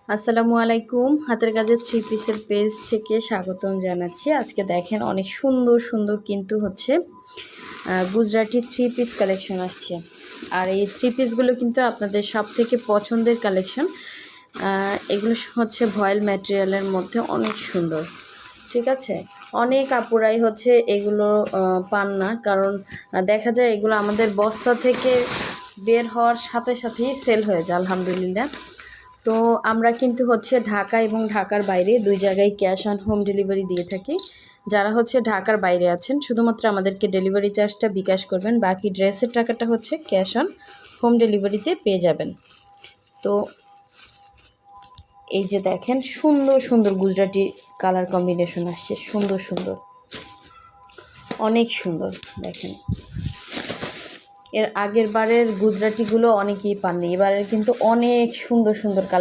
আসসালামু আলাইকুম। হাতের কাজের থ্রি পিসের পেজ থেকে স্বাগতম জানাচ্ছি। আজকে দেখেন অনেক সুন্দর সুন্দর কিন্তু হচ্ছে গুজরাটি থ্রি পিস কালেকশন আসছে। আর এই থ্রি পিসগুলো কিন্তু আপনাদের সব থেকে পছন্দের কালেকশন। এগুলো হচ্ছে ভয়েল ম্যাটেরিয়ালের মধ্যে অনেক সুন্দর, ঠিক আছে। অনেক আপুরাই হচ্ছে এগুলো পান না, কারণ দেখা যায় এগুলো আমাদের বস্তা থেকে বের হওয়ার সাথে সাথেই সেল হয়ে যায় আলহামদুলিল্লাহ। তো আমরা কিন্তু হচ্ছে ঢাকা এবং ঢাকার বাইরে দুই জায়গায় ক্যাশ অন হোম ডেলিভারি দিয়ে থাকি। যারা হচ্ছে ঢাকার বাইরে আছেন শুধুমাত্র আমাদেরকে ডেলিভারি চার্জটা বিকাশ করবেন, বাকি ড্রেসের টাকাটা হচ্ছে ক্যাশ অন হোম ডেলিভারিতে পেয়ে যাবেন। তো এই যে দেখেন সুন্দর সুন্দর গুজরাটি কালার কম্বিনেশন আসছে, সুন্দর সুন্দর, অনেক সুন্দর। দেখেন এর আগের বারের গুজরাটিগুলো অনেকেই পাননি, এবারের কিন্তু অনেক সুন্দর সুন্দর কালার